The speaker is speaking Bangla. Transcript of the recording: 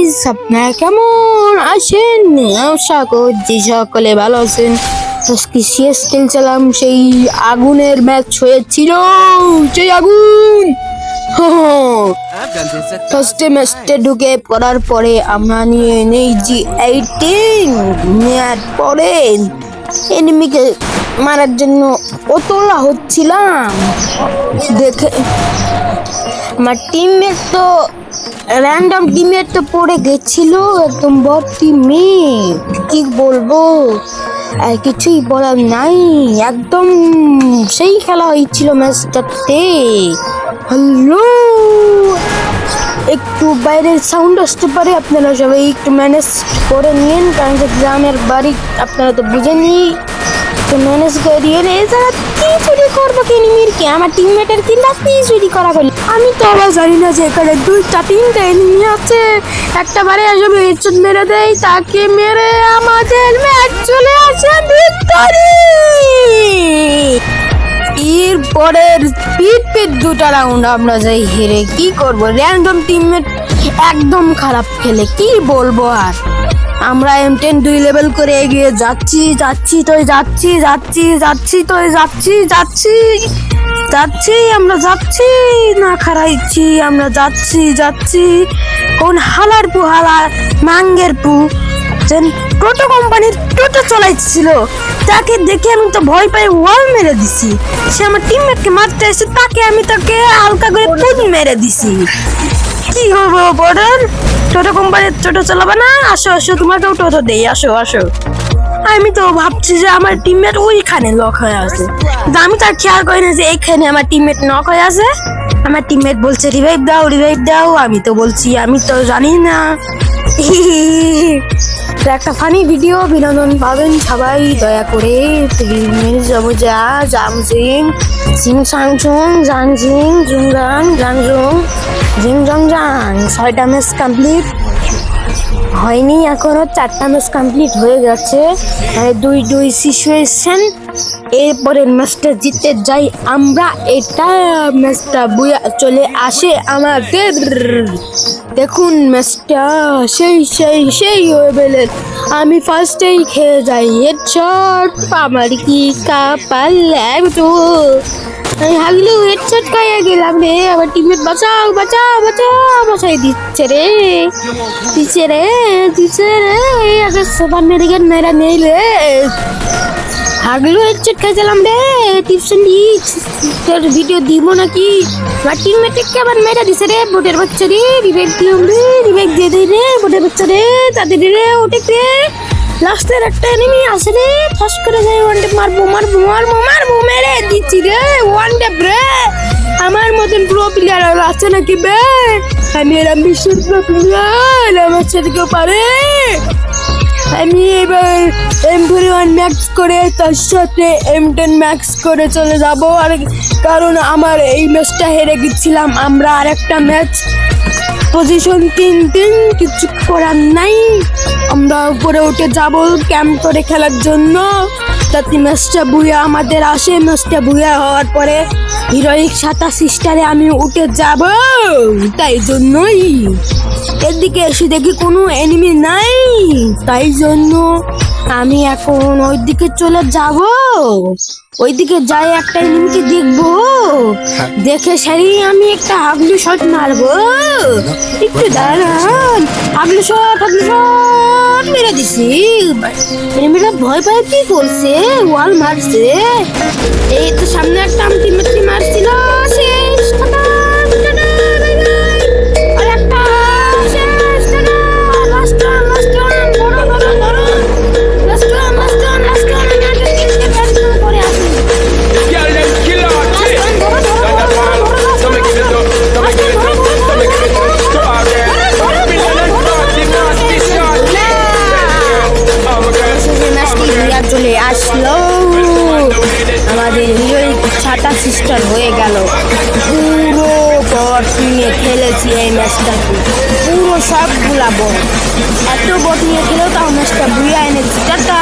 গাইস, আপনারা কেমন আছেন? আশা করছি সকলে ভালো আছেন। আজকে সিএস খেলছিলাম, সেই আগুনের ম্যাচ হয়েছিল, সেই আগুন। ফার্স্টে ম্যাচটা ঢুকে পড়ার পরে আমরা নিয়ে নিয়েছি 18, নেওয়ার পরে এনিমিকে মারার জন্য ওতলা হচ্ছিলাম। দেখে আমার টিমমেট তো র্যান্ডম টিমমেট তো পড়ে গেছিল, একদম বট টিমমেট, কি বলবো আর কিছুই বলার নাই। একদম সেই খেলা হয়েছিল ম্যাচটাতে। হ্যালো, একটু বাইরের সাউন্ড আসতে পারে, আপনারা সবাই একটু ম্যানেজ করে নিন, কারণ গ্রামের বাড়ি আপনারা তো বুঝেনি, তো ম্যানেজ করে দিয়ে এছাড়া কি চুরি করবো এনিমিরকে, আমার টিমমেটের কি রাত্রি চুরি করা হলো। আমি তো আবার জানি না যে এখানে 2-3টা এনিমি আছে, একটা বারে আসবে হেডশট মেরে দেয়, তাকে মেরে আমাদের ম্যাচ চলে আসে ভিক্টরি। এর পরের পিট 2টা রাউন্ড আমরা যাই হেরে। কি করবো, র্যান্ডম টিমমেট একদম খারাপ খেলে, কি বলবো আর। আমরা M10 2 লেভেল করে এগিয়ে যাচ্ছি আমরা যাচ্ছি না খারাইছি, আমরা যাচ্ছি কোন হালার পু হালা মাঙ্গের পু যেন টোটো কোম্পানির টোটো চলাইছিল, তাকে দেখে আমি তো ভয় পাই ওয়াল মেরে দিছি। সে আমার টিমমেটকে মারতে এসে তাকে হালকা করে পুন মেরে দিছি। কি হবে বর্ডার, টোটো কোম্পানির টোটো চালাবে না? আসো তোমাকেও টোটো দেই, আসো। আমি তো ভাবছি যে আমার টিমমেট ওইখানে লক হয়ে আছে, আমি তো আর খেয়াল করি না যে এইখানে আমার টিমমেট নক হয়ে আছে। আমার টিমমেট বলছে রিভাইভ দাও, আমি তো বলছি আমি তো জানি না। একটা ফানি ভিডিও বিনোদন পাবেন সবাই, দয়া করে ছয়টা ম্যাচ কমপ্লিট হয়নি, এখনো 4টা ম্যাচ কমপ্লিট হয়ে গেছে, 2-2 সিচুয়েশন। এরপরের ম্যাচটা জিতে যাই আমরা, এটা ম্যাচটা বুয়া চলে আসে আমাদের। দেখুন ম্যাচটা সেই লেভেলের, আমি ফার্স্টেই খেয়ে যাই হেডশট। আমার কি কাপাল লাগতো, আমি হাগলু হেডশট খাইয়ে গেলাম রে। আমার টিমমেট বাঁচাই দিচ্ছে রে আগে সবার মেডিকেল মেরা নেই রে, হাগলু হেডশট খাইছিলাম রে। টিপসন তোর ভিডিও দিব নাকি? আমার টিমমেটকে আবার মেরা দিছে রে, বোটের বাচ্চা রে। রিভাইভ দিয়ে দেই রে, বোটের বাচ্চা রে, তাদের রে ওটে রে। লাস্টের একটা এনিমি আসে রে, ফাঁস করে যাই, ওয়ান ট্যাপ মারবো মেরে দিচ্ছি রে, ওয়ান ট্যাপ রে। আমার মতন প্রো প্লেয়ার আর আছে নাকি বে? আমি এরম বিশ্বের প্রো প্লেয়ার, আমার সাথে কেউ পারে? আমি এবার M41 ম্যাক্স করে তার সাথে M10 ম্যাক্স করে চলে যাব, আর কারণ আমার এই ম্যাচটা হেরে গেছিলাম আমরা, আর একটা ম্যাচ পজিশন 3-3, কিছু করার নাই, আমরা উপরে উঠে যাব ক্যাম্প করে খেলার জন্য, যাতে ম্যাচটা বুয়া আমাদের আসে। ম্যাচটা বুয়া হওয়ার পরে হিরোইক 87 স্টারে আমি উঠে যাব, তাই জন্যই এদিকে এসে দেখি কোনো এনিমি নাই, তাই জন্য আমি এখন ওইদিকে চলে যাব। ওইদিকে যাই একটা এনিমিকে দেখবো, দেখে সারি আমি একটা হাগলু শট মারবো। একটু দাঁড়ান, হাগলু শট মেরে দিছি। এনিমিটা ভয় পায় কি করছে, ওয়াল মারছে। এই তো সামনে একটা আমি টিমমেটকে মারছিল, শেষ। চলে আসলো আমাদের হিরোইক 87 সিস্টার হয়ে গেল। পুরো বট নিয়ে খেলেছি এই ম্যাচটাকে, পুরো সবগুলা বট, এত বট নিয়ে খেলেও তাও ম্যাচটা বুয়া এনেছি। টাটা।